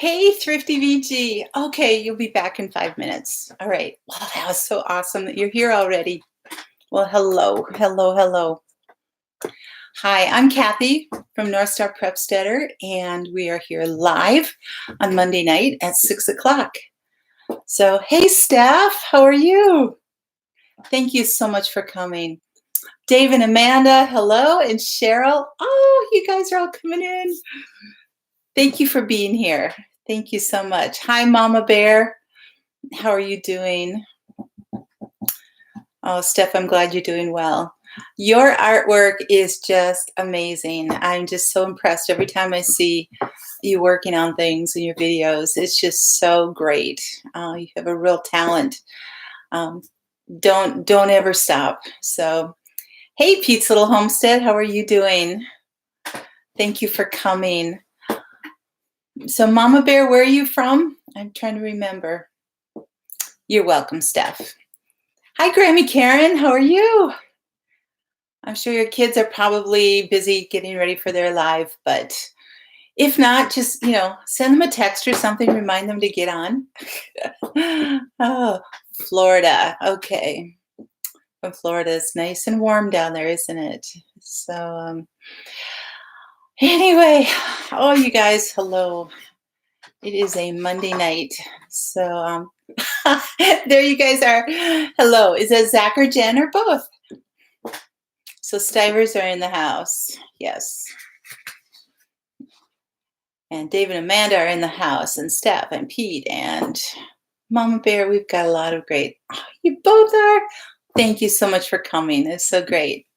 Hey, Thrifty VG. Okay, you'll be back in 5 minutes. All right. Wow, that was so awesome that you're here already. Well, hello, hello, hello. Hi, I'm Kathy from Northstar Prepsteader, and we are here live on Monday night at 6 o'clock. So, hey, Steph, how are you? Thank you so much for coming. Dave and Amanda, hello, and Cheryl. Oh, you guys are all coming in. Thank you for being here. Thank you so much. Hi, Mama Bear. How are you doing? Oh, Steph, I'm glad you're doing well. Your artwork is just amazing. I'm just so impressed every time I see you working on things in your videos. It's just so great. You have a real talent. Don't ever stop. So, hey, Pete's Little Homestead, how are you doing? Thank you for coming. So, Mama Bear, where are you from? I'm trying to remember. You're welcome, Steph. Hi, Grammy Karen. How are you? I'm sure your kids are probably busy getting ready for their live, but if not, just, send them a text or something, remind them to get on. Oh, Florida. Okay. From Florida, it's nice and warm down there, isn't it? So, anyway, oh, you guys, hello. It is a Monday night. So, there you guys are. Hello. Is that Zach or Jen or both? So Stivers are in the house. Yes. And Dave and Amanda are in the house, and Steph and Pete and Mama Bear. We've got a lot of great. Oh, you both are. Thank you so much for coming. It's so great.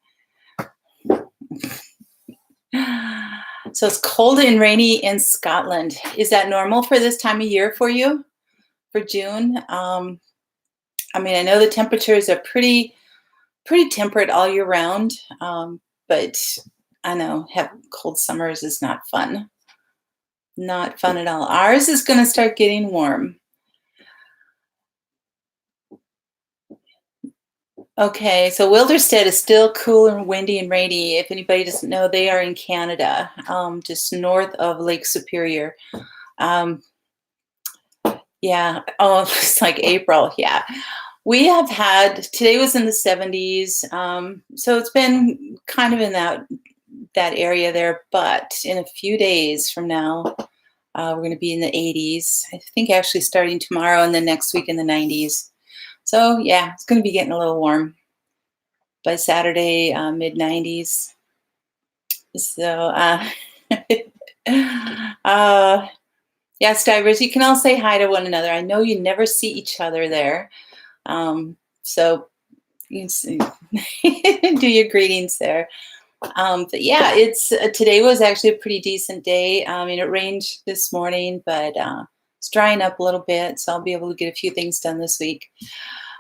So it's cold and rainy in Scotland. Is that normal for this time of year for you? For June? I know the temperatures are pretty temperate all year round, but I know cold summers is not fun. Not fun at all. Ours is going to start getting warm. Okay, so Wilderstead is still cool and windy and rainy. If anybody doesn't know, they are in Canada, just north of Lake Superior. Yeah, oh, it's like April. Yeah. We have had, today was in the 70s, so it's been kind of in that area there, but in a few days from now, we're going to be in the 80s. I think actually starting tomorrow and then next week in the 90s. So yeah, it's going to be getting a little warm by Saturday, mid 90s. So, yeah, Stivers, you can all say hi to one another. I know you never see each other there. So you can do your greetings there. But yeah, it's today was actually a pretty decent day. It rained this morning, but it's drying up a little bit, so I'll be able to get a few things done this week,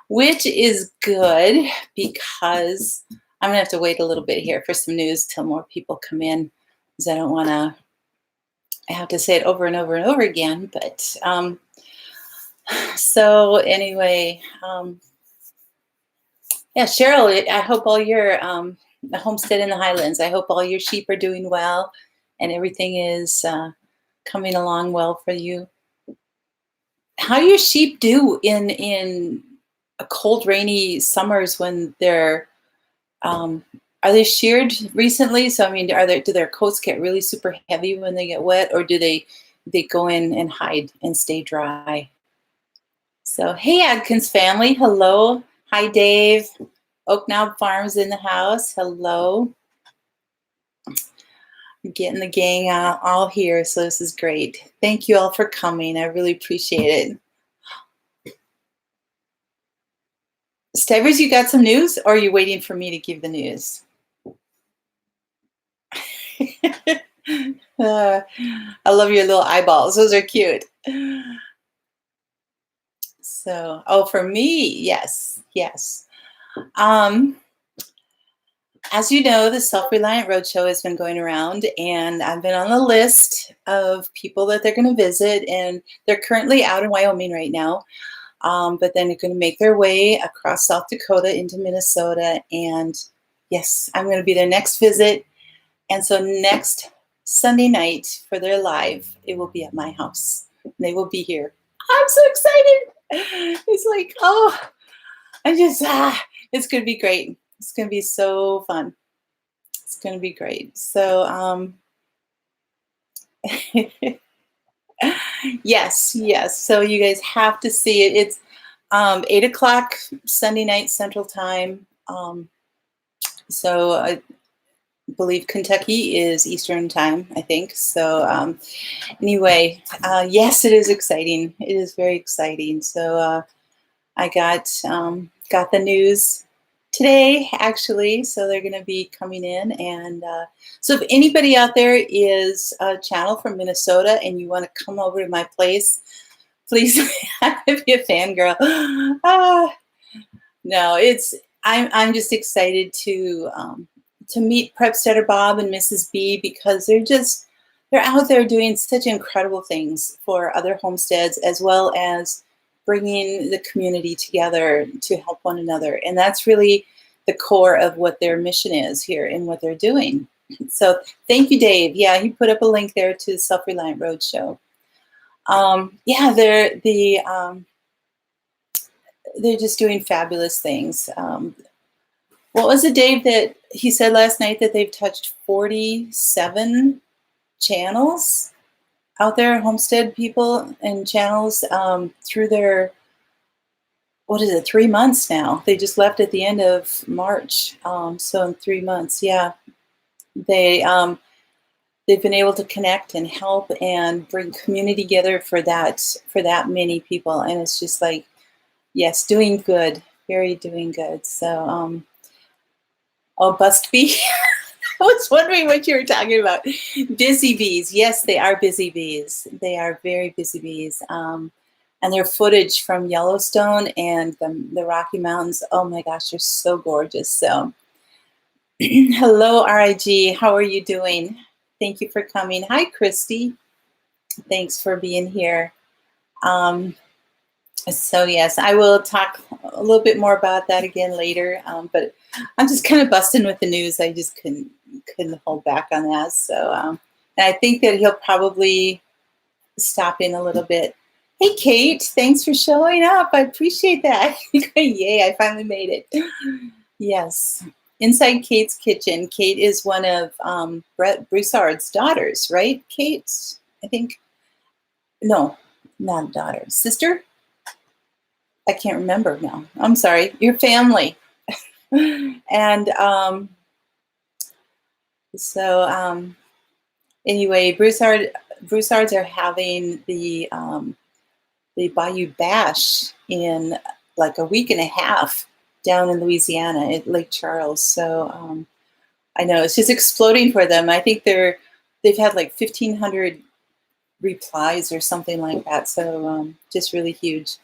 which is good because I'm gonna have to wait a little bit here for some news till more people come in, because I don't want to. I have to say it over and over and over again, but so anyway, yeah, Cheryl, I hope all your the homestead in the Highlands. I hope all your sheep are doing well, and everything is coming along well for you. How do your sheep do in a cold, rainy summers when they're are they sheared recently? So do their coats get really super heavy when they get wet, or do they go in and hide and stay dry? So hey, Adkins family, hello. Hi, Dave. Oak Knob Farms in the house. Hello. Getting the gang all here, so this is great. Thank you all for coming. I really appreciate it. Stivers, you got some news, or are you waiting for me to give the news? I love your little eyeballs. Those are cute. So, for me, yes. As you know, the Self-Reliant Roadshow has been going around, and I've been on the list of people that they're going to visit, and they're currently out in Wyoming right now, but then they're going to make their way across South Dakota into Minnesota, and yes, I'm going to be their next visit, and so next Sunday night for their live, it will be at my house. They will be here. I'm so excited. It's like, oh, I just, it's going to be great. It's going to be so fun. It's going to be great. So, yes, yes. So you guys have to see it. It's 8 o'clock Sunday night Central Time. So I believe Kentucky is Eastern Time, I think. So anyway, yes, it is exciting. It is very exciting. So I got the news today, actually. So they're going to be coming in, and so if anybody out there is a channel from Minnesota and you want to come over to my place, please, I'm gonna be a fangirl. No, I'm just excited to meet Prepsteader Bob and Mrs. B, because they're out there doing such incredible things for other homesteads, as well as bringing the community together to help one another. And that's really the core of what their mission is here and what they're doing. So thank you, Dave. Yeah, he put up a link there to the Self-Reliant Roadshow. Yeah, they're just doing fabulous things. What was it, Dave, that he said last night, that they've touched 47 channels out there, homestead people and channels, through their, what is it, 3 months now? They just left at the end of March. So in 3 months, yeah, they've been able to connect and help and bring community together for that many people. And it's just like, yes, doing good, very doing good. So, oh, bust bee. I was wondering what you were talking about. Busy bees. Yes, they are busy bees. They are very busy bees. And their footage from Yellowstone and the Rocky Mountains, oh my gosh, they're so gorgeous. So, hello, RIG. How are you doing? Thank you for coming. Hi, Christy. Thanks for being here. So yes, I will talk a little bit more about that again later. But I'm just kind of busting with the news. I just couldn't hold back on that. So and I think that he'll probably stop in a little bit. Hey, Kate, thanks for showing up. I appreciate that. Yay, I finally made it. Yes. Inside Kate's kitchen. Kate is one of Brett Broussard's daughters, right, Kate? I think. No, not a daughter. Sister? I can't remember now. I'm sorry. Your family. And anyway, Broussards are having the Bayou Bash in like a week and a half down in Louisiana at Lake Charles. So I know it's just exploding for them. I think they've had like 1,500 replies or something like that. So just really huge.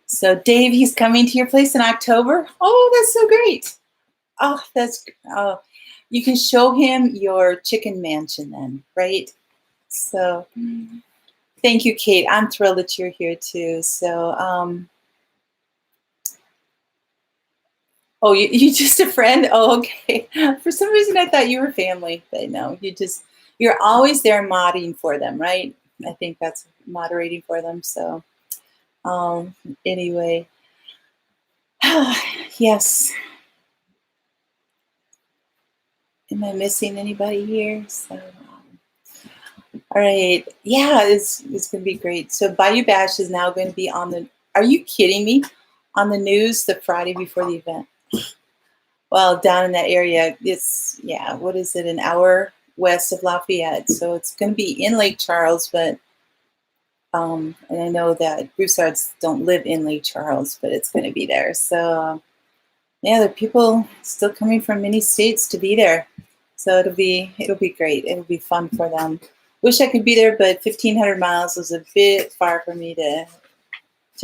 So Dave, he's coming to your place in October. Oh, that's so great. Oh, you can show him your chicken mansion then, right? So thank you, Kate. I'm thrilled that you're here too. So, oh, you just a friend? Oh, okay. For some reason, I thought you were family, but no, you're always there modding for them, right? I think that's moderating for them. So, anyway, yes. Am I missing anybody here? So, all right. Yeah, it's going to be great. So Bayou Bash is now going to be on the, are you kidding me? On the news the Friday before the event. Well, down in that area, it's, yeah, what is it, an hour west of Lafayette. So it's going to be in Lake Charles, but, and I know that Broussards don't live in Lake Charles, but it's going to be there. So, yeah, there are people still coming from many states to be there. So it'll be great. It'll be fun for them. Wish I could be there, but 1,500 miles is a bit far for me to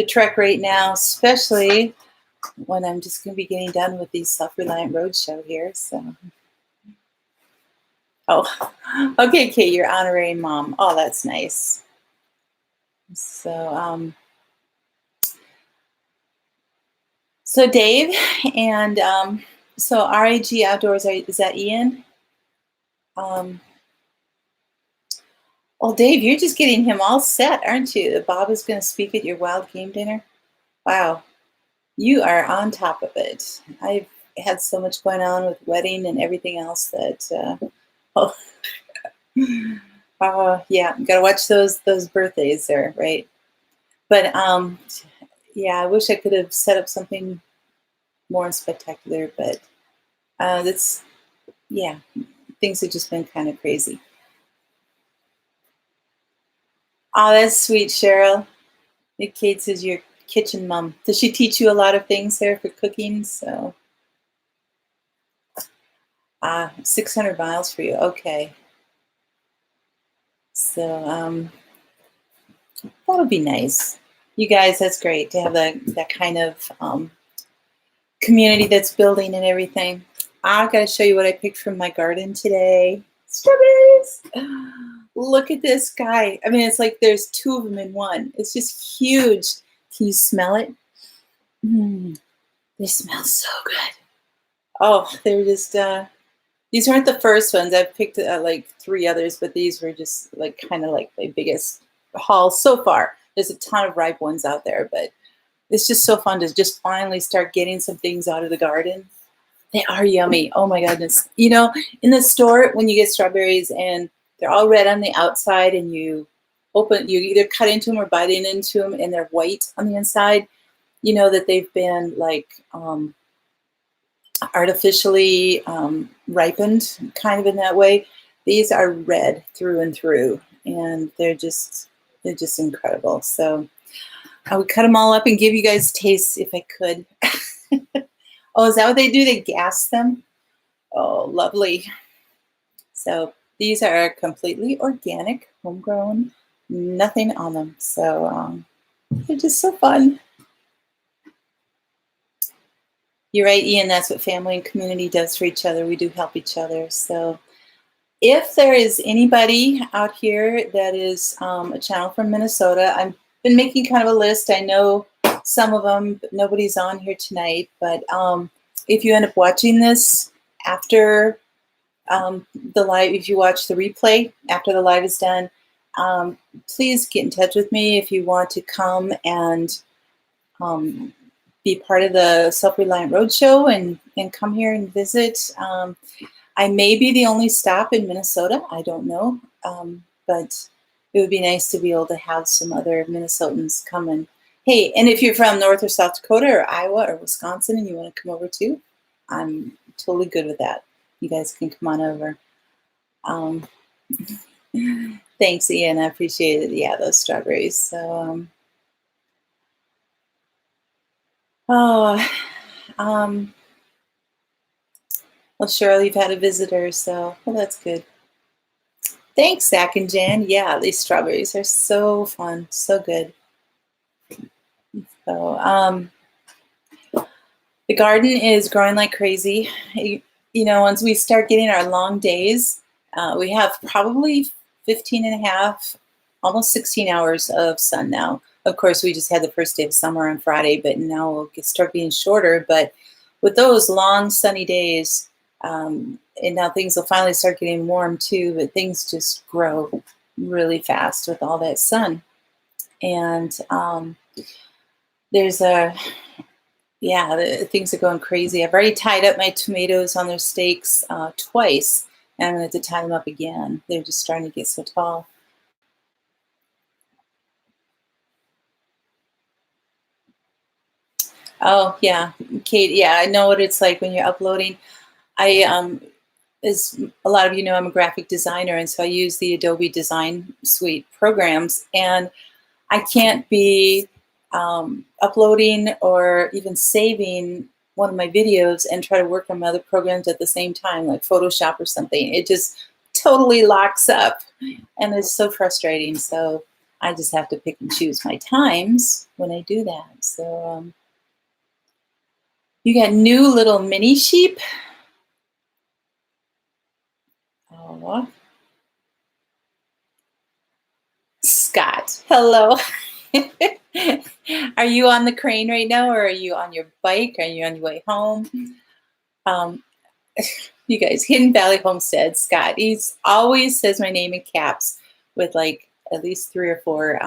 trek right now, especially when I'm just going to be getting done with these Self-Reliant Roadshow here. So, oh, okay, Kate, you're honorary mom. Oh, that's nice. So, so Dave, and so RAG Outdoors, is that Ian? Well, Dave, you're just getting him all set, aren't you? Bob is going to speak at your wild game dinner. Wow, you are on top of it. I've had so much going on with wedding and everything else that, oh, yeah, got to watch those birthdays there, right? But yeah, I wish I could have set up something more spectacular, but that's yeah, things have just been kind of crazy. Oh, that's sweet, Cheryl. Kate says your kitchen mom. Does she teach you a lot of things there for cooking? So, 600 miles for you. Okay. So, that'll be nice. You guys, that's great to have that kind of community that's building and everything. I got to show you what I picked from my garden today. Strawberries. Look at this guy. I mean, it's like there's two of them in one. It's just huge. Can you smell it? They smell so good. Oh, they're just, these aren't the first ones. I've picked like 3 others, but these were just like kind of like my biggest haul so far. There's a ton of ripe ones out there, but it's just so fun to just finally start getting some things out of the garden. They are yummy. Oh my goodness. You know, in the store, when you get strawberries and they're all red on the outside and you either cut into them or bite into them and they're white on the inside, you know that they've been like artificially ripened kind of in that way. These are red through and through and they're just incredible. So I would cut them all up and give you guys taste if I could. Oh, is that what they do? They gas them? Oh, lovely. So these are completely organic, homegrown, nothing on them. So they're just so fun. You're right, Ian, that's what family and community does for each other. We do help each other. So if there is anybody out here that is a channel from Minnesota, I've been making kind of a list. I know some of them, but nobody's on here tonight. But if you end up watching this after the live, if you watch the replay after the live is done, please get in touch with me if you want to come and be part of the Self-Reliant Roadshow and come here and visit. I may be the only stop in Minnesota. I don't know. But it would be nice to be able to have some other Minnesotans come and, hey, and if you're from North or South Dakota or Iowa or Wisconsin and you want to come over too, I'm totally good with that. You guys can come on over. Thanks, Ian. I appreciate it. Yeah, those strawberries. So, well, Cheryl, you've had a visitor, so well, that's good. Thanks, Zach and Jan. Yeah, these strawberries are so fun, so good. So, the garden is growing like crazy. You know, once we start getting our long days, we have probably 15 and a half, almost 16 hours of sun now. Of course, we just had the first day of summer on Friday, but now we'll start getting shorter. But with those long sunny days, and now things will finally start getting warm too, but things just grow really fast with all that sun. And there's things are going crazy. I've already tied up my tomatoes on their stakes twice, and I'm going to have to tie them up again. They're just starting to get so tall. Oh, yeah, Kate, yeah, I know what it's like when you're uploading. As a lot of you know, I'm a graphic designer, and so I use the Adobe Design Suite programs, and I can't be uploading or even saving one of my videos and try to work on my other programs at the same time, like Photoshop or something. It just totally locks up, and it's so frustrating. So I just have to pick and choose my times when I do that. So you got new little mini sheep. Oh, Scott, hello. Are you on the crane right now, or are you on your bike? Are you on your way home? You guys, Hidden Valley Homestead, Scott. He's always says my name in caps with like at least 3 or 4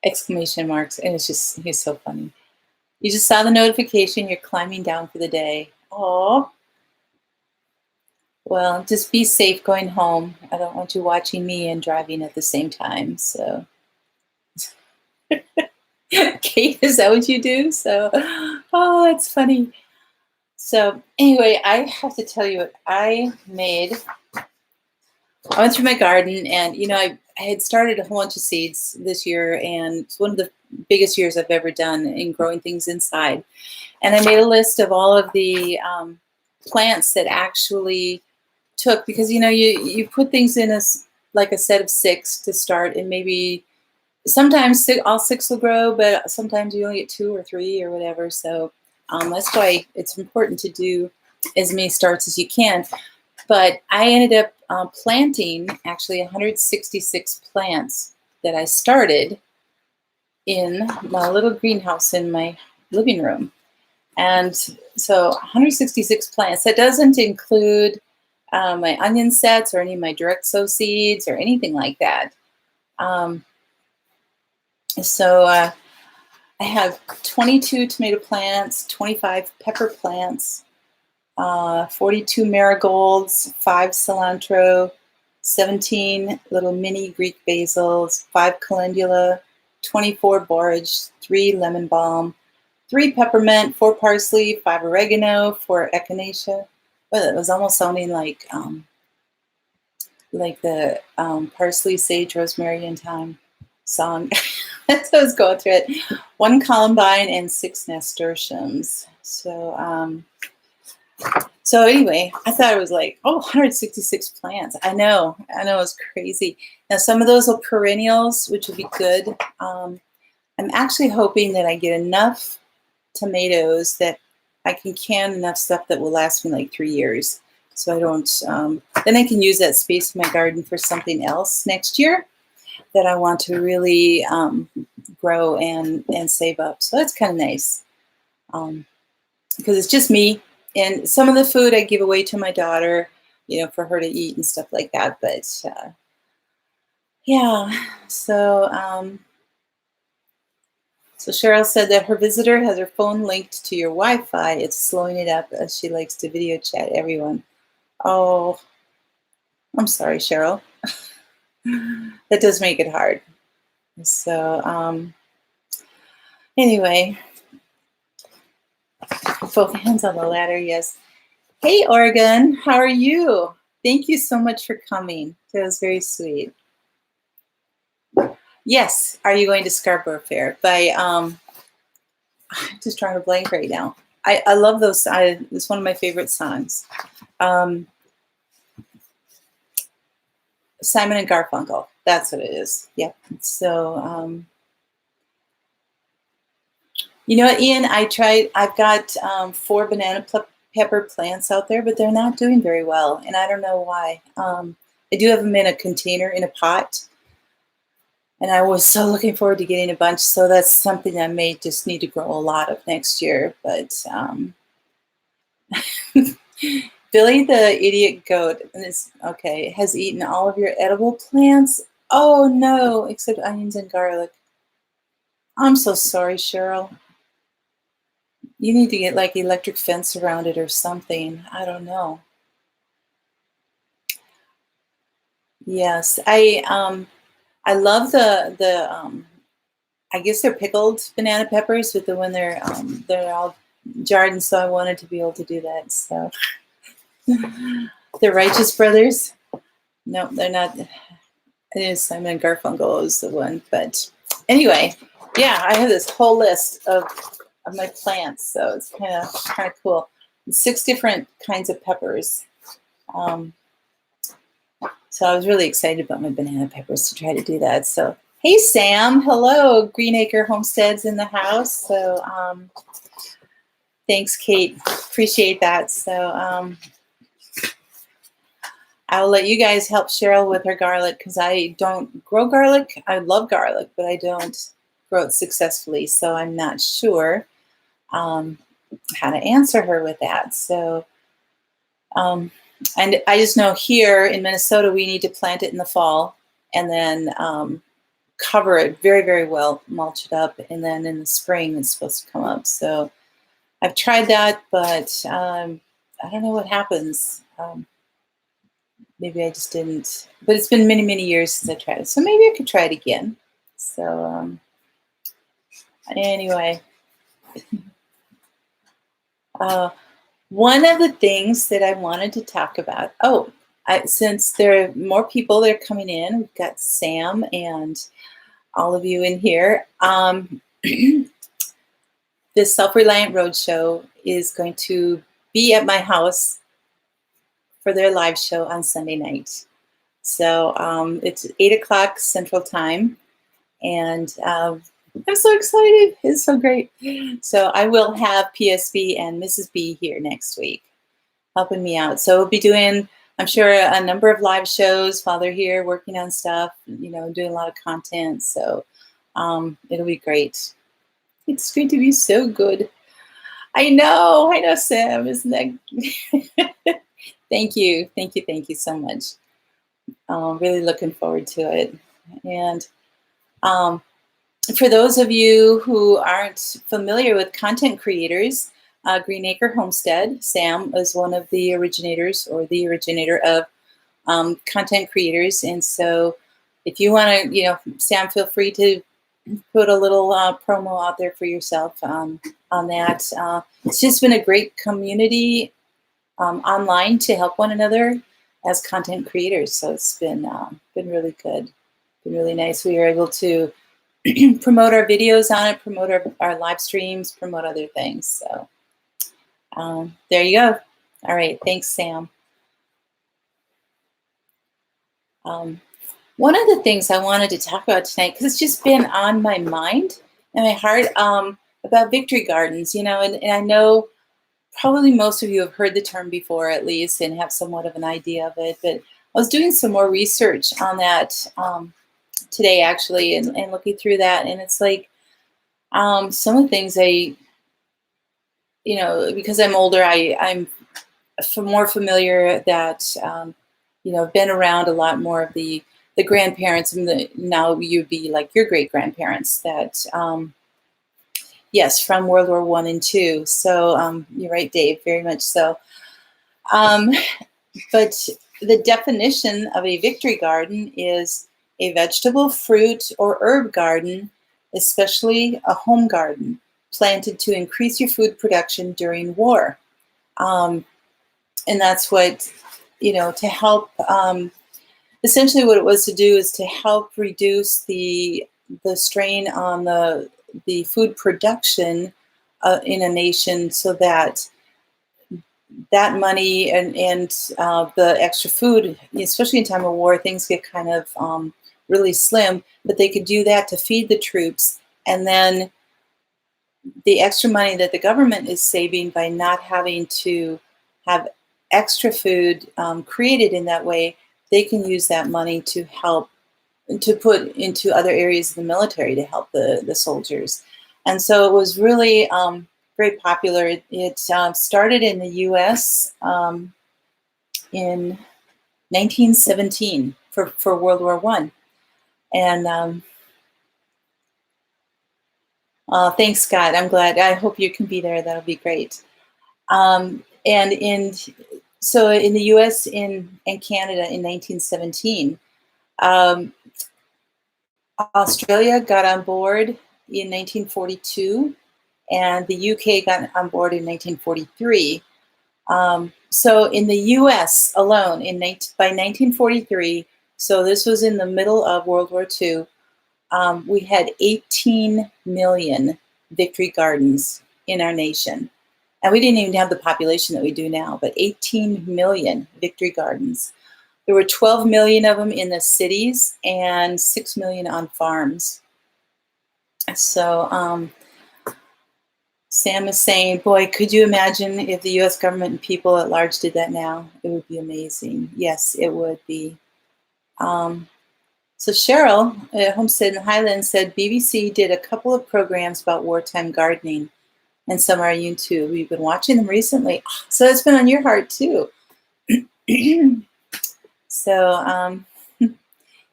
exclamation marks. And he's so funny. You just saw the notification. You're climbing down for the day. Oh, well, just be safe going home. I don't want you watching me and driving at the same time. So, Kate, is that what you do? So, oh, that's funny. So, anyway, I have to tell you what I made. I went through my garden, and I had started a whole bunch of seeds this year, and it's one of the biggest years I've ever done in growing things inside. And I made a list of all of the plants that actually took, because you put things in like a set of 6 to start, and maybe sometimes all 6 will grow, but sometimes you only get 2 or 3 or whatever. So that's why it's important to do as many starts as you can. But I ended up planting actually 166 plants that I started in my little greenhouse in my living room. And so 166 plants. That doesn't include my onion sets or any of my direct sow seeds or anything like that. So I have 22 tomato plants, 25 pepper plants, 42 marigolds, 5 cilantro, 17 little mini Greek basils, 5 calendula, 24 borage, 3 lemon balm, 3 peppermint, 4 parsley, 5 oregano, 4 echinacea. Well, it was almost sounding like the parsley, sage, rosemary, and thyme song. That's what I was going through it. 1 columbine and 6 nasturtiums. So anyway, I thought it was like, 166 plants. I know, it's crazy. Now, some of those are perennials, which would be good. I'm actually hoping that I get enough tomatoes that I can can enough stuff that will last me like 3 years. So I don't, then I can use that space in my garden for something else next year that I want to really grow and save up. So that's kind of nice, because it's just me. And some of the food I give away to my daughter, for her to eat and stuff like that. But yeah, so Cheryl said that her visitor has her phone linked to your Wi-Fi. It's slowing it up as she likes to video chat everyone. Oh, I'm sorry, Cheryl. That does make it hard. So anyway, both hands on the ladder, yes. Hey, Oregon, how are you? Thank you so much for coming. That was very sweet. Yes, are you going to Scarborough Fair? I'm just trying to blank right now. I love those. It's one of my favorite songs. Simon and Garfunkel. That's what it is. Yep. So, you know what, Ian? I've got 4 banana pepper plants out there, but they're not doing very well, and I don't know why. I do have them in a container, in a pot, and I was so looking forward to getting a bunch, so that's something I may just need to grow a lot of next year. But Billy the idiot goat has eaten all of your edible plants. Oh no, except onions and garlic. I'm so sorry, Cheryl. You need to get like electric fence around it or something. I don't know. Yes, I love the I guess they're pickled banana peppers, but when they're all jarred, and so I wanted to be able to do that. So the Righteous Brothers. No, they're not. It is Simon and Garfunkel is the one. But anyway, yeah, I have this whole list of my plants, so it's kind of cool. 6 different kinds of peppers. So I was really excited about my banana peppers to try to do that. So hey, Sam, hello, Greenacre Homestead's in the house. So thanks, Kate, appreciate that. So I'll let you guys help Cheryl with her garlic, because I don't grow garlic. I love garlic, but I don't grow it successfully. So I'm not sure how to answer her with that. So And I just know here in Minnesota, we need to plant it in the fall and then cover it very, very well, mulch it up, and then in the spring it's supposed to come up. So I've tried that, but I don't know what happens. Maybe I just didn't. But it's been many, many years since I tried it, so maybe I could try it again. So anyway, one of the things that I wanted to talk about. Since there are more people that are coming in, we've got Sam and all of you in here. The Self-Reliant Roadshow is going to be at my house for their live show on Sunday night. So it's 8 o'clock Central Time, and I'm so excited. It's so great. So I will have PSB and Mrs. B here next week helping me out. So we'll be doing, I'm sure, a number of live shows while they're here working on stuff, doing a lot of content. So it'll be great. It's going to be so good. I know, Sam, isn't that? Thank you so much. Really looking forward to it. And for those of you who aren't familiar with content creators, Green Acre Homestead, Sam is one of the originators, or the originator of content creators. And so if you want to, Sam, feel free to put a little promo out there for yourself on that. It's just been a great community online to help one another as content creators. So it's been really good, been really nice. We were able to promote our videos on it, promote our live streams, promote other things. So there you go. All right, thanks, Sam. One of the things I wanted to talk about tonight, because it's just been on my mind and my heart, about victory gardens, and I know probably most of you have heard the term before, at least, and have somewhat of an idea of it. But I was doing some more research on that today, actually, and looking through that. And it's like some of the things because I'm older, I'm more familiar that, I've been around a lot more of the grandparents, and now you'd be like your great grandparents that, yes, from World War I and II. So you're right, Dave, very much so. But the definition of a victory garden is a vegetable, fruit, or herb garden, especially a home garden, planted to increase your food production during war. And that's what, to help, essentially what it was to do is to help reduce the strain on the food production in a nation, so that money and the extra food, especially in time of war, things get kind of really slim, but they could do that to feed the troops. And then the extra money that the government is saving by not having to have extra food created in that way, they can use that money to help, to put into other areas of the military to help the soldiers. And so it was really very popular. It started in the U.S. In 1917 for World War I. And thanks, Scott. I'm glad. I hope you can be there. That'll be great. So in the U.S. and Canada in 1917, Australia got on board in 1942, and the UK got on board in 1943. So in the U.S. alone, by 1943, so this was in the middle of World War II, we had 18 million victory gardens in our nation. And we didn't even have the population that we do now, but 18 million victory gardens. There were 12 million of them in the cities and 6 million on farms. So Sam is saying, boy, could you imagine if the U.S. government and people at large did that now? It would be amazing. Yes, it would be. So Cheryl at Homestead in the Highlands said, BBC did a couple of programs about wartime gardening, and some are on YouTube. We've been watching them recently. So it's been on your heart too. So,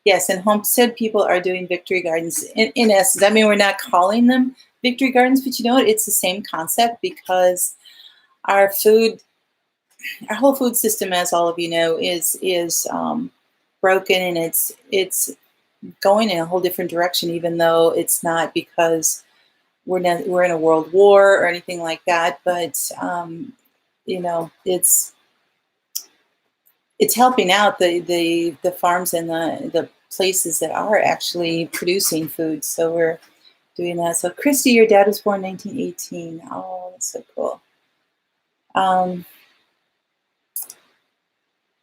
yes, and homestead people are doing victory gardens. In essence, I mean, we're not calling them victory gardens, but you know what? It's the same concept because our food, our whole food system, as all of you know, is broken, and it's going in a whole different direction. Even though it's not because we're in a world war or anything like that, but you know, it's helping out the farms and the places that are actually producing food. So we're doing that. So Christy, your dad was born 1918. Oh, that's so cool. Um,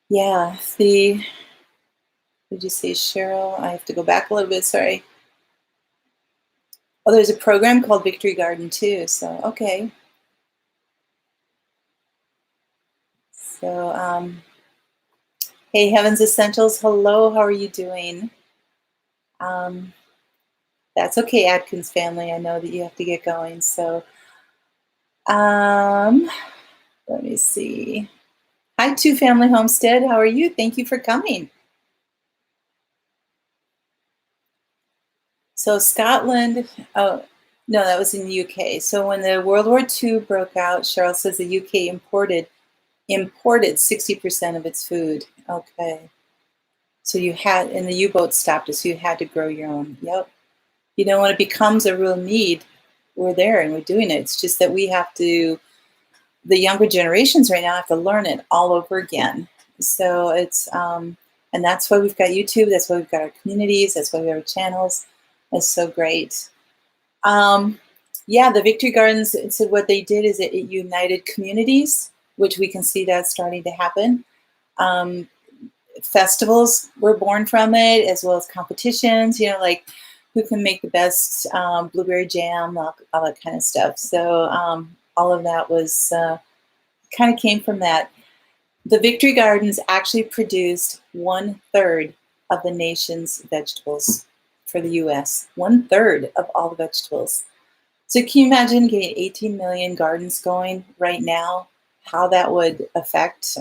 yeah, did you say Cheryl? I have to go back a little bit, sorry. Oh, there's a program called Victory Garden too, so okay. So, hey, Heaven's Essentials, hello, how are you doing? Um, that's okay, Atkins family, I know that you have to get going, so, um, let me see. Hi, Two Family Homestead, how are you? Thank you for coming. So Scotland, oh, no, that was in the UK. So when the World War II broke out, Cheryl says the UK imported 60% of its food. Okay. So you had, and the U-boat stopped it, so you had to grow your own. Yep. You know, when it becomes a real need, we're there and we're doing it. It's just that we have to, the younger generations right now have to learn it all over again. So and that's why we've got YouTube. That's why we've got our communities. That's why we have our channels. It's so great. Yeah, the Victory Gardens, so what they did is it united communities, which we can see that's starting to happen. Um, Festivals were born from it, as well as competitions, you know, like who can make the best blueberry jam, all that kind of stuff. So all of that was kind of came from that. The Victory Gardens actually produced 1/3 of the nation's vegetables for the US. 1/3 of all the vegetables. So can you imagine getting 18 million gardens going right now? How that would affect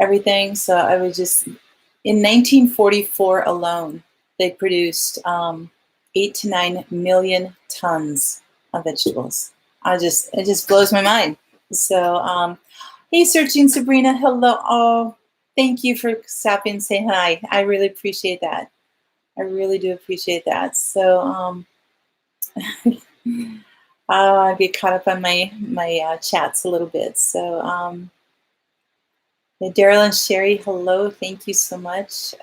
everything. So I was just in 1944 alone, they produced 8 to 9 million tons of vegetables. It just blows my mind. So hey, Searching Sabrina, hello. Oh, thank you for stopping and saying hi. I really appreciate that. I really do appreciate that. So I get caught up on my chats a little bit. So yeah, Daryl and Sherry, hello. Thank you so much.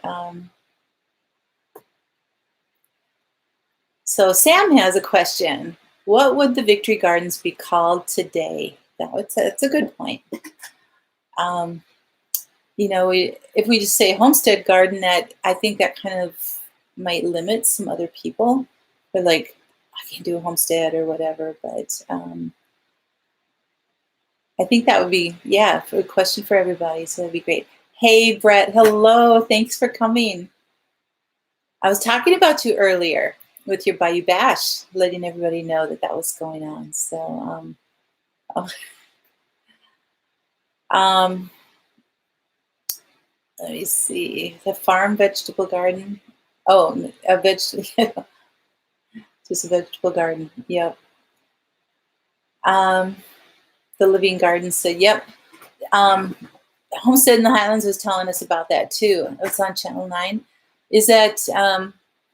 So Sam has a question. What would the Victory Gardens be called today? That's a good point. You know, if we just say homestead garden, that I think that kind of might limit some other people. But like, I can do a homestead or whatever. But I think that would be, yeah, a question for everybody. So that'd be great. Hey, Brett, hello. Thanks for coming. I was talking about you earlier with your Bayou Bash, letting everybody know that that was going on. So, oh, um, let me see. The farm vegetable garden. Oh, a vegetable, just a vegetable garden. Yep. Um, the Living Garden said, yep. Homestead in the Highlands was telling us about that too. It's on Channel 9. Is that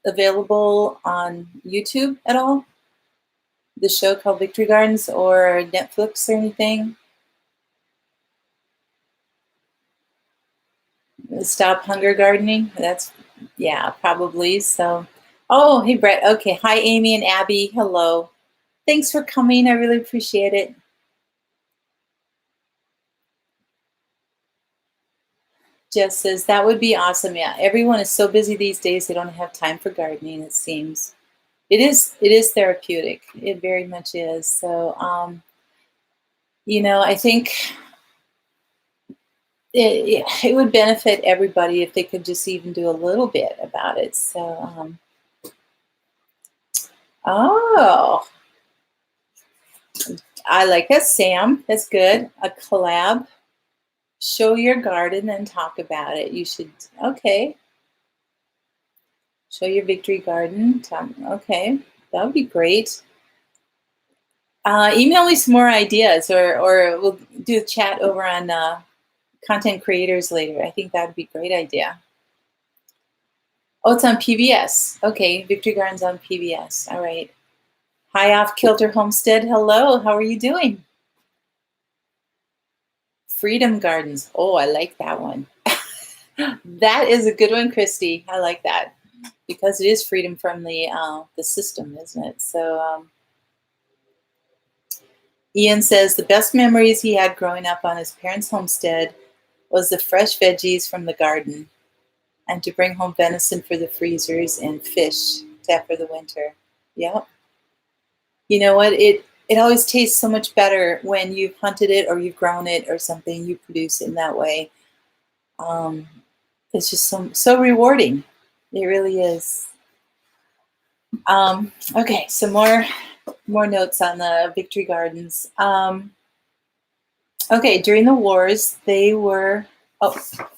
available on YouTube at all? The show called Victory Gardens or Netflix or anything? Stop Hunger Gardening? That's, yeah, probably. So, oh, hey, Brett. Okay. Hi, Amy and Abby. Hello. Thanks for coming. I really appreciate it. Jess says, that would be awesome. Yeah, everyone is so busy these days, they don't have time for gardening, it seems. It is therapeutic. It very much is. So, you know, I think it would benefit everybody if they could just even do a little bit about it. So, oh, I like that, Sam. That's good. A collab. Show your garden and talk about it. You should, okay. Show your victory garden. Okay, that would be great. Email me some more ideas, or we'll do a chat over on content creators later. I think that would be a great idea. Oh, it's on PBS. Okay, Victory Garden's on PBS. All right. Hi, Off Kilter Homestead. Hello, how are you doing? Freedom Gardens. Oh, I like that one. That is a good one, Christy. I like that because it is freedom from the system, isn't it? So Ian says the best memories he had growing up on his parents' homestead was the fresh veggies from the garden and to bring home venison for the freezers and fish to have for the winter. Yep. You know what? It always tastes so much better when you've hunted it or you've grown it or something. You produce it in that way. Um, it's just so rewarding. It really is. Okay, so more notes on the Victory Gardens. Okay, during the wars, they were, oh,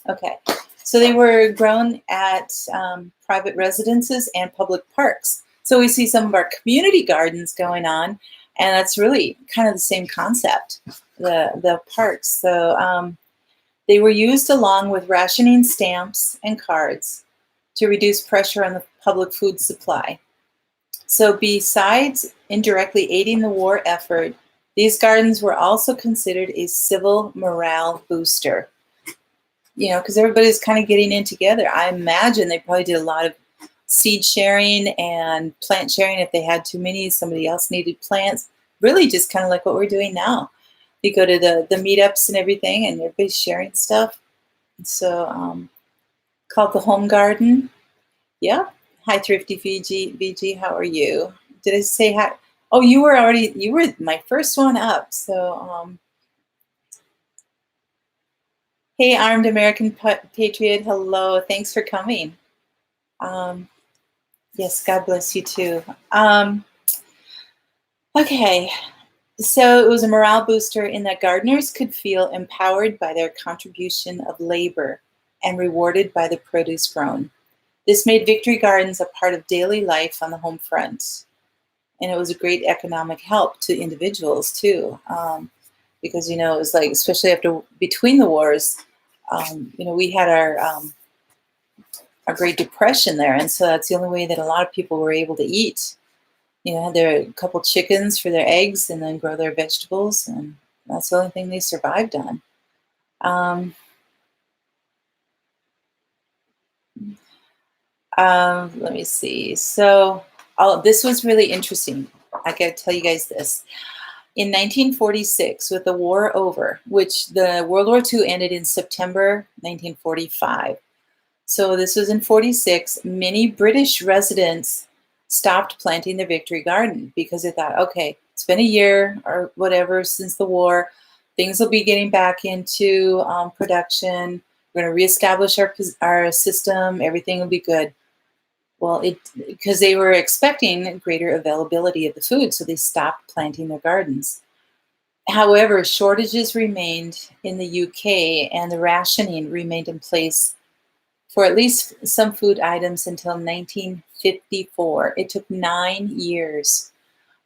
okay. So they were grown at private residences and public parks. So we see some of our community gardens going on, and that's really kind of the same concept, the parks. So they were used along with rationing stamps and cards to reduce pressure on the public food supply. So besides indirectly aiding the war effort, these gardens were also considered a civil morale booster. You know, because everybody's kind of getting in together. I imagine they probably did a lot of seed sharing and plant sharing. If they had too many, somebody else needed plants. Really just kind of like what we're doing now. You go to the meetups and everything, and everybody's sharing stuff. So called the home garden. Yeah. Hi, Thrifty VG. How are you? Did I say hi? Oh, you were my first one up. So, hey, Armed American Patriot. Hello. Thanks for coming. Yes, God bless you too. Okay. So it was a morale booster in that gardeners could feel empowered by their contribution of labor and rewarded by the produce grown. This made Victory Gardens a part of daily life on the home front. And it was a great economic help to individuals too, because it was like, especially between the wars, we had our Great Depression there, and so that's the only way that a lot of people were able to eat. Had their couple chickens for their eggs, and then grow their vegetables, and that's the only thing they survived on. Let me see. So, this was really interesting. I got to tell you guys this. In 1946, with the war over, which the World War II ended in September 1945. So this was in 46. Many British residents stopped planting their Victory Garden because they thought, okay, it's been a year or whatever since the war. Things will be getting back into production. We're going to reestablish our system. Everything will be good. Well, because they were expecting greater availability of the food, so they stopped planting their gardens. However, shortages remained in the UK, and the rationing remained in place for at least some food items until 1954. It took 9 years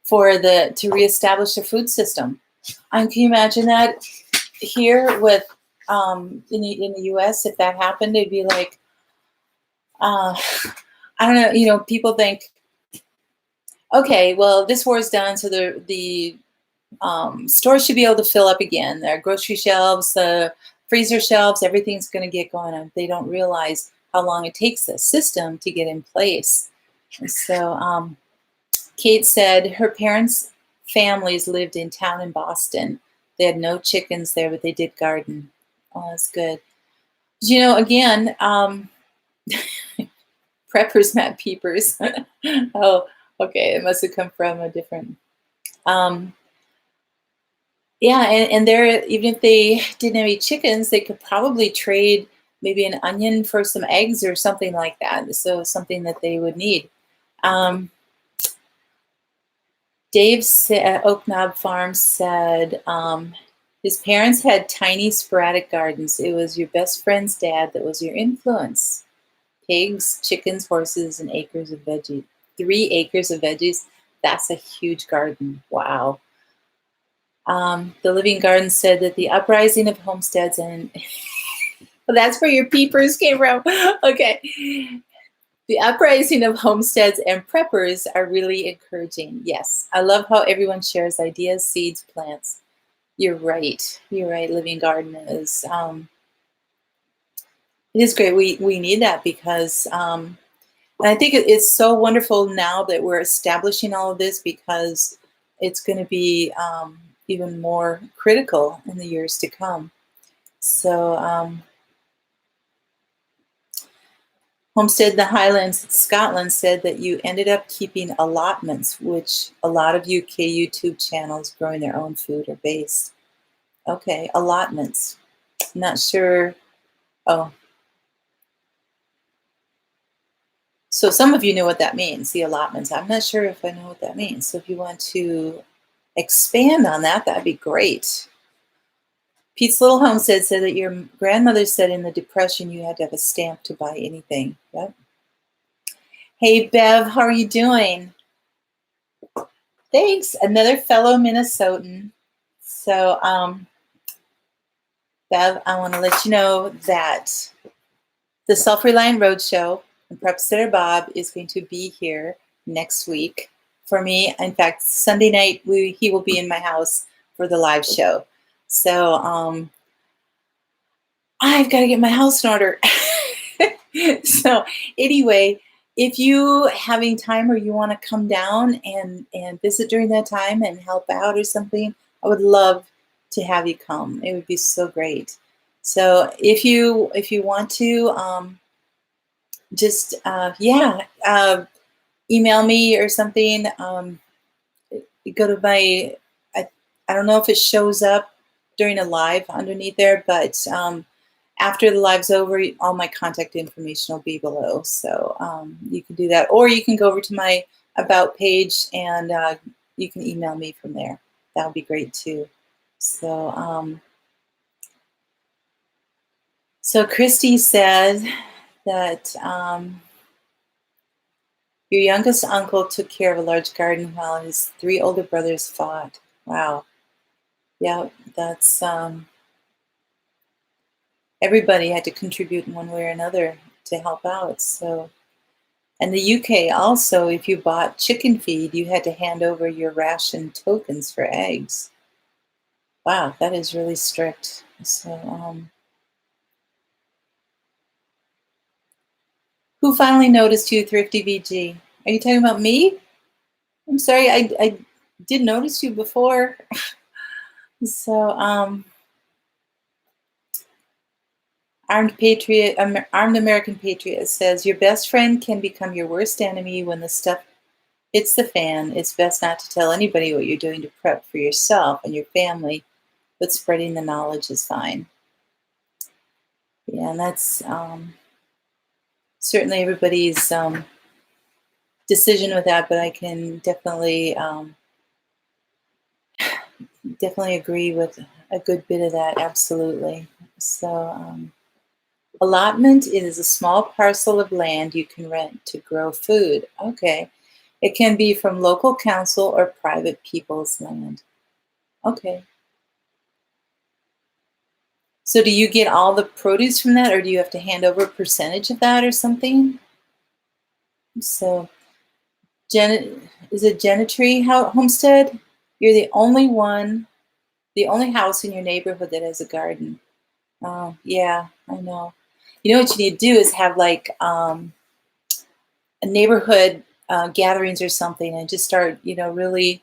to reestablish the food system. Can you imagine that here with in the U.S. if that happened? It'd be like, I don't know. People think, okay, well, this war is done, so the stores should be able to fill up again. Their grocery shelves, the freezer shelves, everything's going to get going on. They don't realize how long it takes the system to get in place. And so Kate said her parents' families lived in town in Boston. They had no chickens there, but they did garden. Oh, that's good. Again, preppers, Matt Peepers. Oh, okay. It must have come from a different. Yeah, and there, even if they didn't have any chickens, they could probably trade maybe an onion for some eggs or something like that. So something that they would need. Dave Oak Knob Farm said, His parents had tiny sporadic gardens. It was your best friend's dad that was your influence. Pigs, chickens, horses, and acres of veggies. 3 acres of veggies. That's a huge garden. Wow. The Living Garden said that the uprising of homesteads and well, that's where your peepers came from. Okay. The uprising of homesteads and preppers are really encouraging. Yes. I love how everyone shares ideas, seeds, plants. You're right. You're right. Living Garden is it is great. We need that because and I think it's so wonderful now that we're establishing all of this because it's going to be even more critical in the years to come. So, Homestead in the Highlands, Scotland said that you ended up keeping allotments, which a lot of UK YouTube channels growing their own food are based. Okay, allotments. Not sure. Oh, so some of you know what that means, the allotments. I'm not sure if I know what that means. So if you want to expand on that, that'd be great. Pete's Little Homestead said that your grandmother said in the Depression you had to have a stamp to buy anything. Yep. Hey, Bev, how are you doing? Thanks. Another fellow Minnesotan. So, Bev, I want to let you know that the Self-Reliant Roadshow and Prepsteader Bob is going to be here next week for me. In fact, Sunday night, he will be in my house for the live show. So, I've got to get my house in order. So anyway, if you having time or you want to come down and visit during that time and help out or something, I would love to have you come. It would be so great. So if you want to, just email me or something. You go to my, I don't know if it shows up during a live underneath there, but after the live's over, all my contact information will be below. So you can do that. Or you can go over to my About page and you can email me from there. That would be great too. So, so Christy said that your youngest uncle took care of a large garden while his 3 older brothers fought. Wow. Yeah, that's everybody had to contribute in one way or another to help out. So, and the UK also, if you bought chicken feed, you had to hand over your ration tokens for eggs. Wow, that is really strict. So, who finally noticed you, Thrifty VG? Are you talking about me? I'm sorry, I did notice you before. So, Armed American Patriot says your best friend can become your worst enemy when the stuff hits the fan. It's best not to tell anybody what you're doing to prep for yourself and your family, but spreading the knowledge is fine. Yeah, and that's certainly everybody's decision with that, but I can definitely definitely agree with a good bit of that. Absolutely. So, allotment is a small parcel of land you can rent to grow food. Okay. It can be from local council or private people's land. Okay. So do you get all the produce from that, or do you have to hand over a percentage of that or something? So, is it Gentry Homestead? You're the only one, the only house in your neighborhood that has a garden. Oh, yeah, I know. You know what you need to do is have like a neighborhood gatherings or something, and just start, really,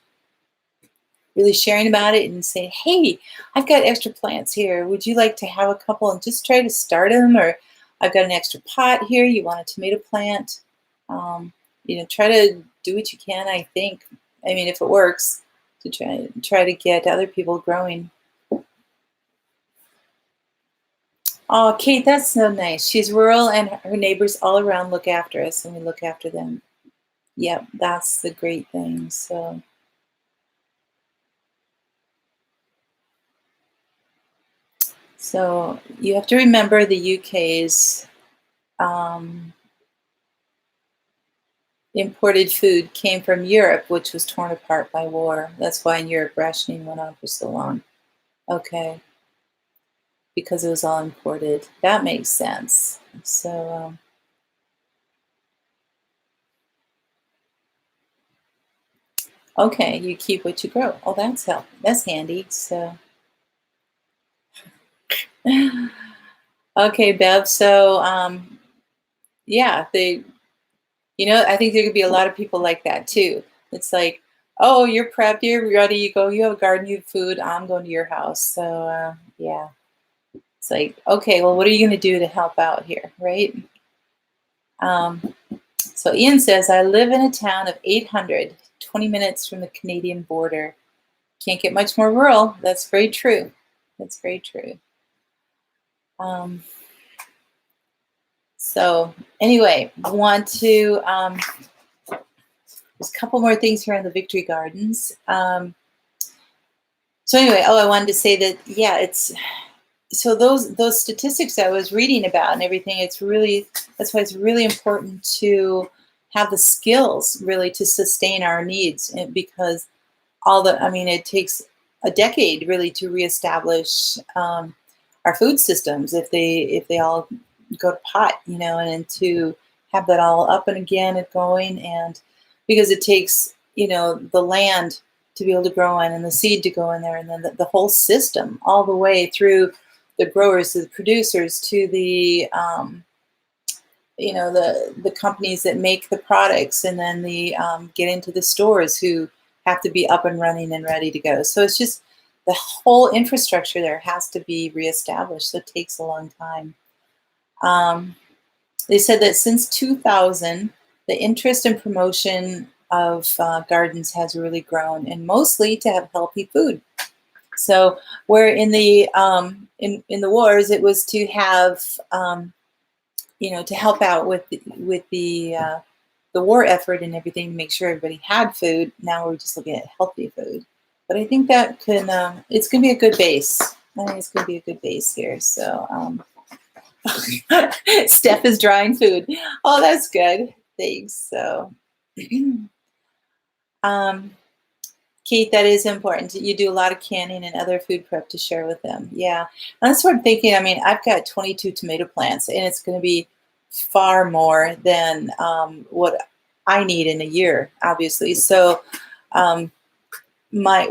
really sharing about it and saying, "Hey, I've got extra plants here. Would you like to have a couple?" And just try to start them. Or I've got an extra pot here. You want a tomato plant? Try to do what you can. I think. I mean, if it works, to try to get other people growing. Oh, Kate, that's so nice. She's rural, and her neighbors all around look after us, and we look after them. Yep, that's the great thing. So, So you have to remember the UK's um, imported food came from Europe, which was torn apart by war. That's why in Europe rationing went on for so long. Okay, because it was all imported. That makes sense. So, okay, you keep what you grow. Oh, that's help. That's handy. So, okay, Bev. So, yeah, I think there could be a lot of people like that too. It's like, oh, you're prepped, you're ready, you go, you have a garden, you have food, I'm going to your house. So, yeah, it's like, okay, well, what are you going to do to help out here, right? Um, so Ian says, I live in a town of 800, 20 minutes from the Canadian border. Can't get much more rural. That's very true. That's very true. So anyway, I want to, there's a couple more things here on the Victory Gardens. So anyway, I wanted to say that, yeah, it's, so those statistics I was reading about and everything, that's why it's really important to have the skills really to sustain our needs, because it takes a decade really to reestablish our food systems if they all go to pot, and to have that all up and again and going, and because it takes the land to be able to grow in and the seed to go in there, and then the whole system all the way through the growers to the producers to the the companies that make the products, and then the get into the stores who have to be up and running and ready to go. So it's just the whole infrastructure there has to be reestablished. So it takes a long time. They said that since 2000, the interest and promotion of gardens has really grown, and mostly to have healthy food. So where in the in the wars, it was to have to help out with the war effort and everything to make sure everybody had food. Now we're just looking at healthy food, but I think that can it's going to be a good base. I think it's going to be a good base here. So Steph is drying food. Oh, that's good. Thanks. So. Kate, that is important. You do a lot of canning and other food prep to share with them. Yeah. And that's what I'm thinking. I mean, I've got 22 tomato plants, and it's going to be far more than what I need in a year, obviously. So when I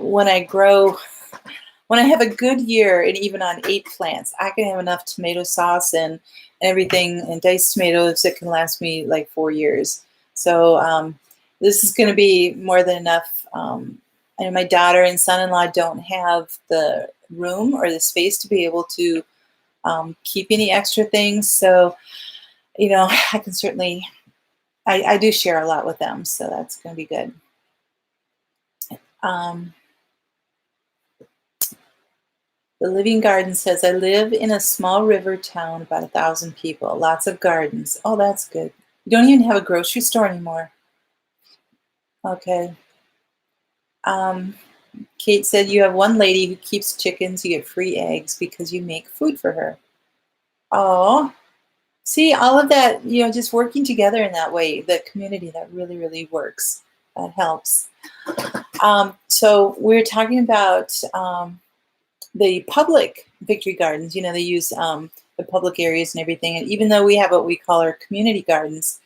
have a good year, and even on 8 plants, I can have enough tomato sauce and everything and diced tomatoes that can last me like 4 years. So this is going to be more than enough. And my daughter and son-in-law don't have the room or the space to be able to keep any extra things. So, I can certainly, I do share a lot with them. So that's going to be good. The Living Garden says, I live in a small river town, about 1,000 people, lots of gardens. Oh, that's good. You don't even have a grocery store anymore. Okay. Kate said, you have one lady who keeps chickens, you get free eggs because you make food for her. Oh, see, all of that, just working together in that way, the community, that really, really works. That helps. So we're talking about the public Victory Gardens. They use the public areas and everything. And even though we have what we call our community gardens,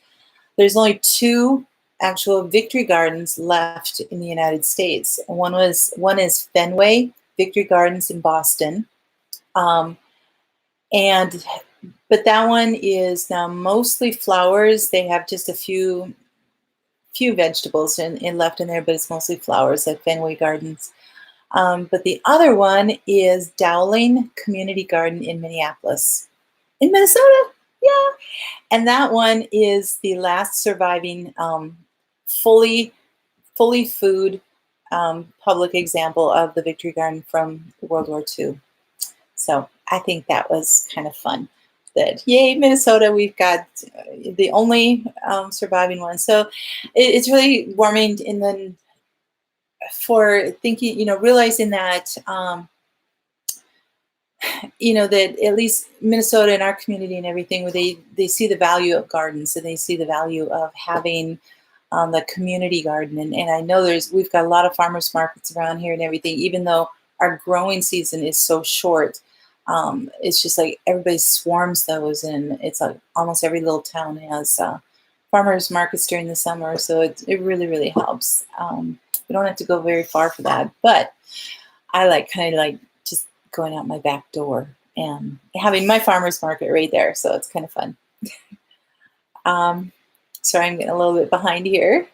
there's only 2 actual Victory Gardens left in the United States. One is Fenway Victory Gardens in Boston, but that one is now mostly flowers. They have just a few vegetables in left in there, but it's mostly flowers at Fenway Gardens. But the other one is Dowling Community Garden in Minneapolis, in Minnesota. Yeah. And that one is the last surviving fully food public example of the Victory Garden from World War II. So I think that was kind of fun. That, yay, Minnesota, we've got the only surviving one. So it's really warming. And then for thinking, realizing that that at least Minnesota and our community and everything, where they see the value of gardens, and they see the value of having the community garden. And I know we've got a lot of farmers markets around here and everything, even though our growing season is so short. It's just like everybody swarms those, and it's like almost every little town has farmers markets during the summer. So it really, really helps. We don't have to go very far for that, but I kind of like just going out my back door and having my farmer's market right there. So it's kind of fun. Sorry, I'm getting a little bit behind here.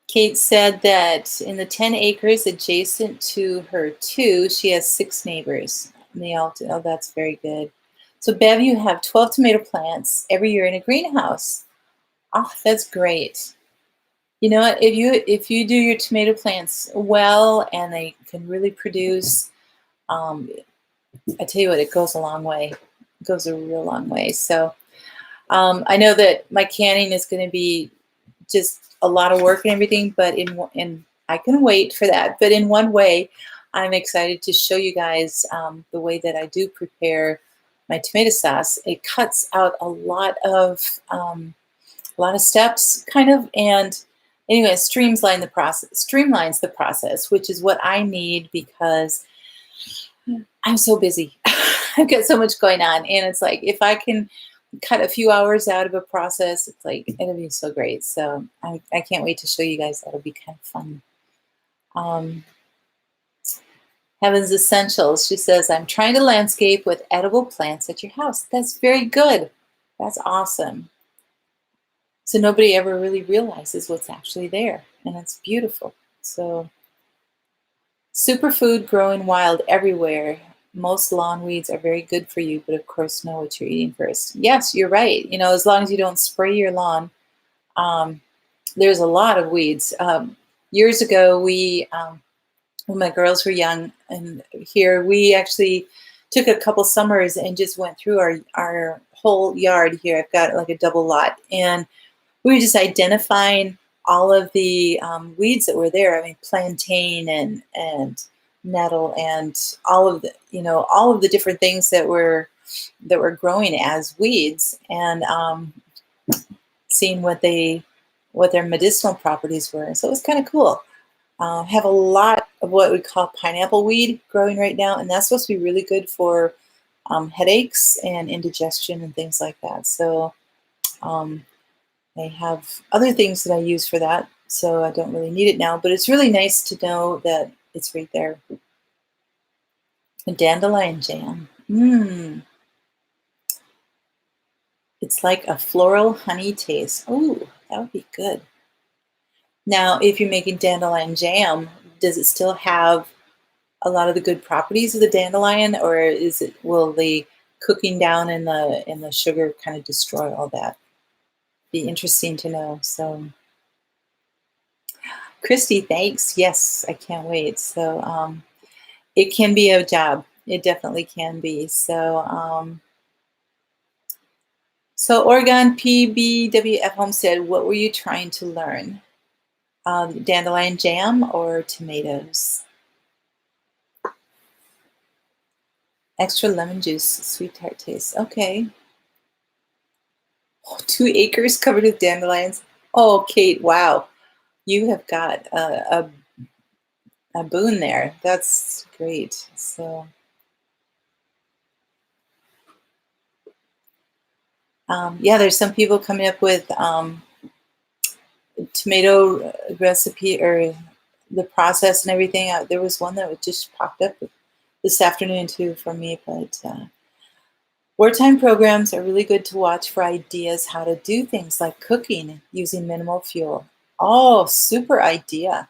Kate said that in the 10 acres adjacent to her too, she has 6 neighbors. And they all do. Oh, that's very good. So Bev, you have 12 tomato plants every year in a greenhouse. Oh, that's great. You know what? If you do your tomato plants well and they can really produce, I tell you what, it goes a long way. It goes a real long way. So I know that my canning is going to be just a lot of work and everything, but in I can wait for that. But in one way, I'm excited to show you guys the way that I do prepare my tomato sauce. It cuts out a lot of steps, kind of, and anyway, streamlines the process, which is what I need because I'm so busy. I've got so much going on, and it's like if I can cut a few hours out of a process, it's like it'll be so great. So I can't wait to show you guys. That'll be kind of fun. Heaven's Essentials. She says, I'm trying to landscape with edible plants at your house. That's very good. That's awesome. So nobody ever really realizes what's actually there, and it's beautiful. So superfood growing wild everywhere. Most lawn weeds are very good for you, but of course know what you're eating first. Yes, you're right. As long as you don't spray your lawn, there's a lot of weeds. Years ago, when my girls were young and here, we actually took a couple summers and just went through our whole yard here. I've got like a double lot, and we were just identifying all of the weeds that were there. I mean, plantain and nettle and all of the different things that were growing as weeds, and seeing what their medicinal properties were. So it was kind of cool. Have a lot of what we call pineapple weed growing right now, and that's supposed to be really good for headaches and indigestion and things like that. So I have other things that I use for that, so I don't really need it now, but it's really nice to know that it's right there. Dandelion jam. It's like a floral honey taste. Oh, that would be good. Now, if you're making dandelion jam, does it still have a lot of the good properties of the dandelion, or will the cooking down in the sugar kind of destroy all that? Be interesting to know. So Christy, thanks. Yes, I can't wait. So it can be a job. It definitely can be. So Oregon PBWF Homestead, what were you trying to learn? Dandelion jam or tomatoes? Extra lemon juice, sweet tart taste. Okay. Oh, 2 acres covered with dandelions. Oh, Kate, wow. You have got a boon there. That's great. So yeah, there's some people coming up with tomato recipe or the process and everything. There was one that just popped up this afternoon too for me, but wartime programs are really good to watch for ideas how to do things like cooking using minimal fuel. Oh, super idea.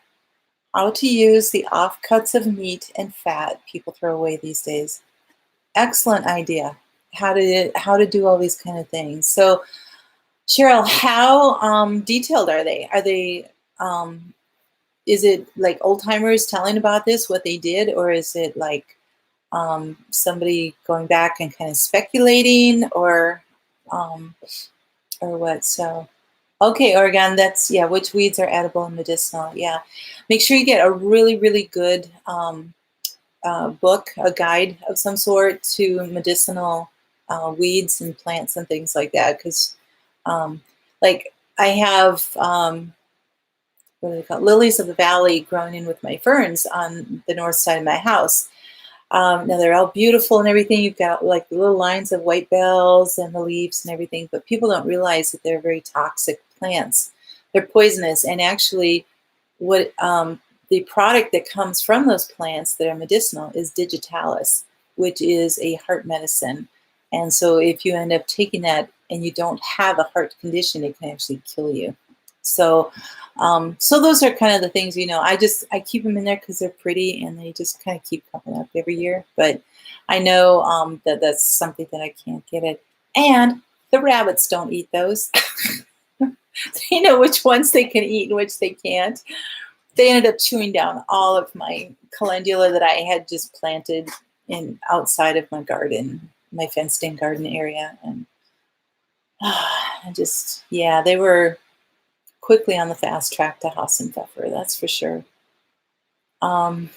How to use the offcuts of meat and fat people throw away these days. Excellent idea. How to do all these kind of things. So Cheryl, how detailed are they? Are they, is it like old timers telling about this, what they did, or is it like somebody going back and kind of speculating, or what? So Okay, Oregon, that's, yeah, which weeds are edible and medicinal. Yeah. Make sure you get a really, really good book, a guide of some sort to medicinal weeds and plants and things like that. Because, like, I have what do they call it? Lilies of the valley growing in with my ferns on the north side of my house. Now they're all beautiful and everything. You've got like the little lines of white bells and the leaves and everything, but people don't realize that they're very toxic plants. They're poisonous, and actually, what the product that comes from those plants that are medicinal is digitalis, which is a heart medicine. And so, if you end up taking that and you don't have a heart condition, it can actually kill you. So, so those are kind of the things, I keep them in there because they're pretty and they just kind of keep coming up every year. But I know that that's something that I can't get it. And the rabbits don't eat those. They know which ones they can eat and which they can't. They ended up chewing down all of my calendula that I had just planted in outside of my garden, my fenced-in garden area. And I just, yeah, they were quickly on the fast track to Hassenpfeffer, that's for sure. Um,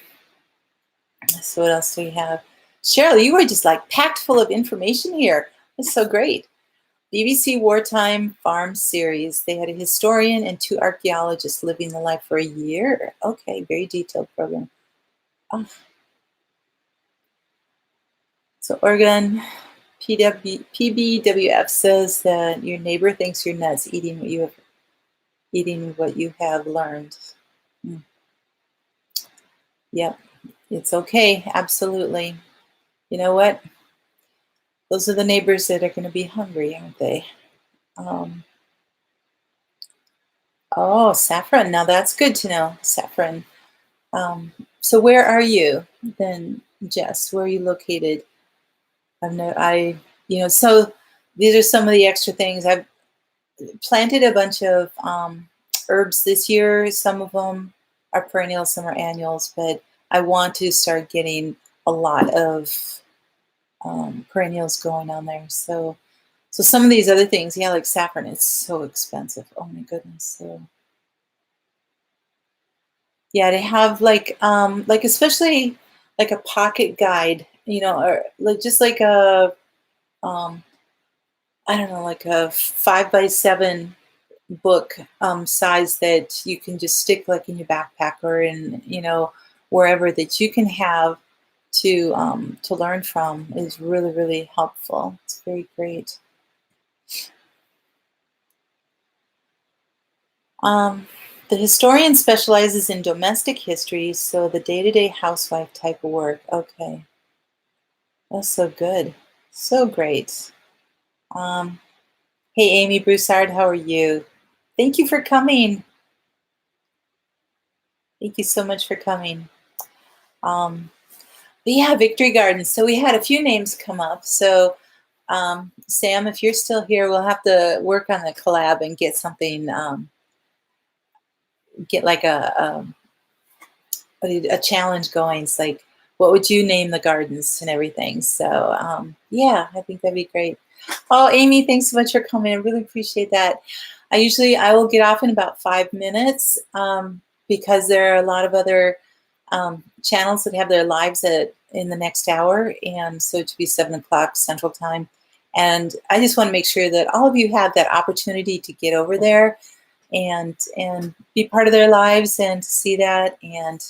so what else do we have? Cheryl, you were just like packed full of information here. It's so great. BBC Wartime Farm Series. They had a historian and 2 archaeologists living the life for a year. Okay, very detailed program. Oh. So Oregon PBWF says that your neighbor thinks you're nuts eating what you have learned. Hmm. Yep, it's okay. Absolutely. You know what? Those are the neighbors that are going to be hungry, aren't they? Um, oh, saffron. Now that's good to know. Saffron. Um, so where are you then, Jess? Where are you located? So these are some of the extra things. I've planted a bunch of herbs this year. Some of them are perennials, some are annuals, but I want to start getting a lot of perennials going on there. So some of these other things, yeah, like saffron, it's so expensive. Oh my goodness. So yeah, to have like especially like a pocket guide, or like just like a um I don't know, like a 5x7 book size that you can just stick like in your backpack or in, wherever that you can have to learn from is really, really helpful. It's very great. Um, the historian specializes in domestic history, so the day-to-day housewife type of work. Okay, that's so good. So great. Um, hey, Amy Broussard, how are you? Thank you for coming. Thank you so much for coming. Um, but yeah, Victory Gardens. So we had a few names come up. So Sam, if you're still here, we'll have to work on the collab and get something, get like a challenge going. It's like, what would you name the gardens and everything? So yeah, I think that'd be great. Oh, Amy, thanks so much for coming. I really appreciate that. I will get off in about 5 minutes because there are a lot of other channels that have their lives in the next hour, and so to be 7 o'clock Central Time. And I just want to make sure that all of you have that opportunity to get over there and be part of their lives and to see that. And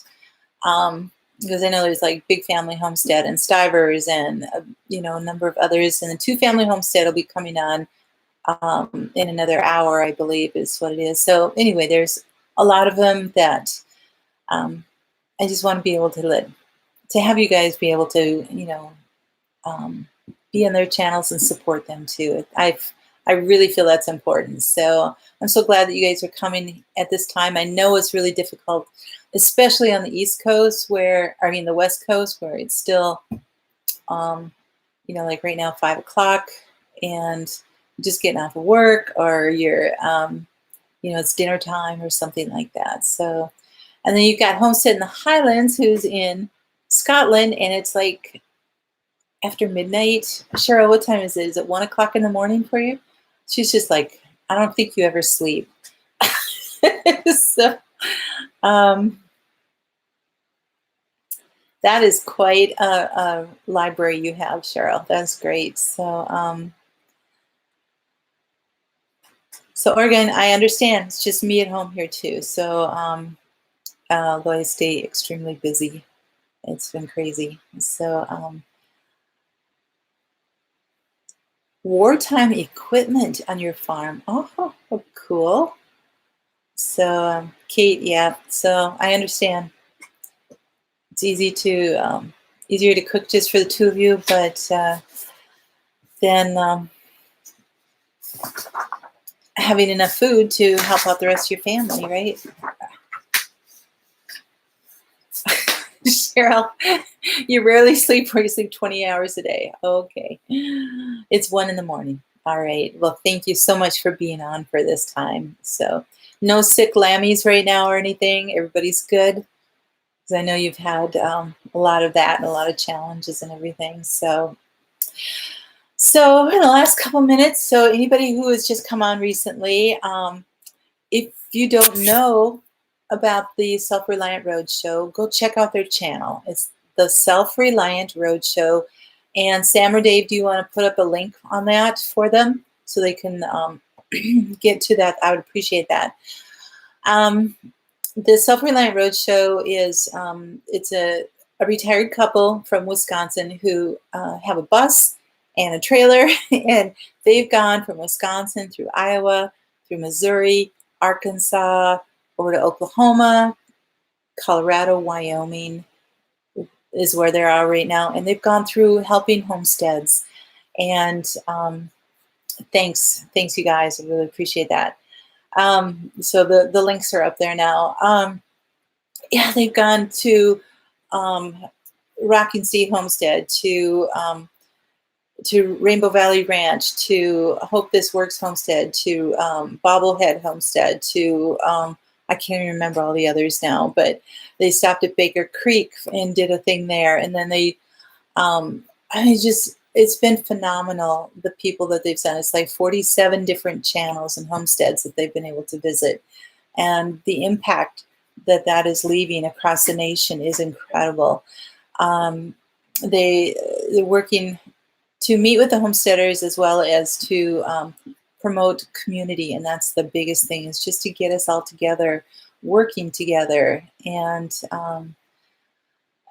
because I know there's like Big Family Homestead and Stivers and a number of others, and the Two Family Homestead will be coming on in another hour, I believe is what it is. So anyway, there's a lot of them that I just want to be able to have you guys be able to um, be on their channels and support them too. I really feel that's important. So I'm so glad that you guys are coming at this time. I know it's really difficult, especially on the East Coast the West Coast, where it's still, like right now, 5 o'clock, and just getting off of work, or you're, it's dinner time or something like that. So, and then you've got Homestead in the Highlands, who's in Scotland, and it's like after midnight. Cheryl, what time is it? Is it 1 o'clock in the morning for you? She's just like I don't think you ever sleep. So, um, that is quite a library you have, Cheryl. That's great. So Oregon, I understand. It's just me at home here too. So, although I stay extremely busy, it's been crazy. So, wartime equipment on your farm. Oh, cool. So, Kate, yeah. So I understand. It's easier to cook just for the two of you, but then having enough food to help out the rest of your family, right? Cheryl, you rarely sleep or you sleep 20 hours a day. Okay. It's 1 in the morning. All right. Well, thank you so much for being on for this time. So, no sick lammies right now or anything. Everybody's good. Because I know you've had a lot of that and a lot of challenges and everything. So in the last couple minutes, so anybody who has just come on recently, if you don't know about the Self-Reliant Roadshow, go check out their channel. It's the Self-Reliant Roadshow. And Sam or Dave, do you want to put up a link on that for them so they can get to that? I would appreciate that. The Self-Reliant Roadshow is it's a retired couple from Wisconsin who have a bus and a trailer, and they've gone from Wisconsin through Iowa, through Missouri, Arkansas, over to Oklahoma, Colorado, Wyoming is where they are right now, and they've gone through helping homesteads. And thanks you guys. I really appreciate that. So the links are up there now. Yeah, they've gone to Rocking Sea Homestead, to Rainbow Valley Ranch, to Hope This Works Homestead, to Bobblehead Homestead, to I can't even remember all the others now, but they stopped at Baker Creek and did a thing there, and then they it's been phenomenal, the people that they've sent. It's like 47 different channels and homesteads that they've been able to visit, and the impact that is leaving across the nation is incredible. They're working to meet with the homesteaders as well as to promote community, and that's the biggest thing, is just to get us all together, working together, and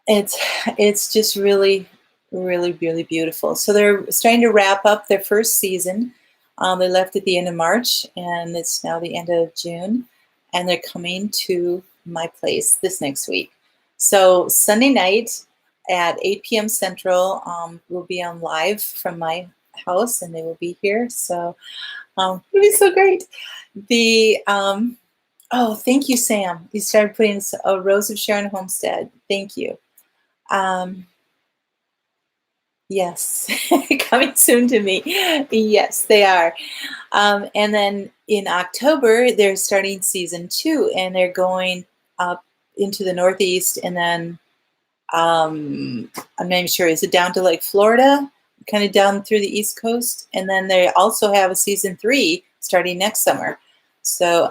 it's just really, really, really beautiful. So they're starting to wrap up their first season. They left at the end of March, and it's now the end of June, and they're coming to my place this next week. So Sunday night at 8 p.m. Central, we'll be on live from my house, and they will be here. So it'll be so great. Oh, thank you, Sam. You started putting a Rose of Sharon Homestead. Thank you. Yes, coming soon to me. Yes, they are. And then in October, they're starting season 2, and they're going up into the Northeast, and then I'm not even sure, is it down to like Florida, kind of down through the East Coast? And then they also have a season 3 starting next summer. So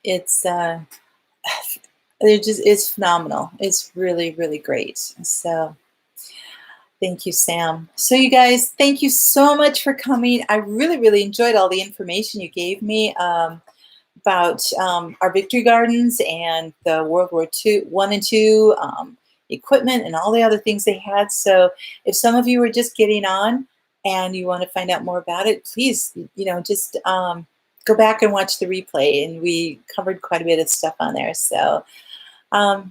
it's phenomenal. It's really, really great. So thank you, Sam. So you guys, thank you so much for coming. I really, really enjoyed all the information you gave me about our victory gardens and the World War I and II equipment and all the other things they had. So if some of you are just getting on and you want to find out more about it, please, just go back and watch the replay. And we covered quite a bit of stuff on there. So I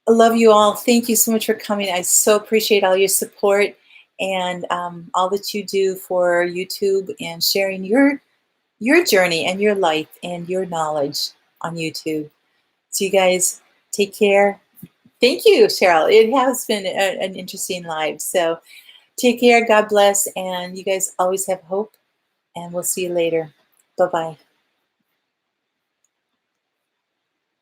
love you all. Thank you so much for coming. I so appreciate all your support and all that you do for YouTube and sharing your journey and your life and your knowledge on YouTube. So you guys take care. Thank you, Cheryl. It has been an interesting live. So take care. God bless. And you guys always have hope. And we'll see you later. Bye-bye.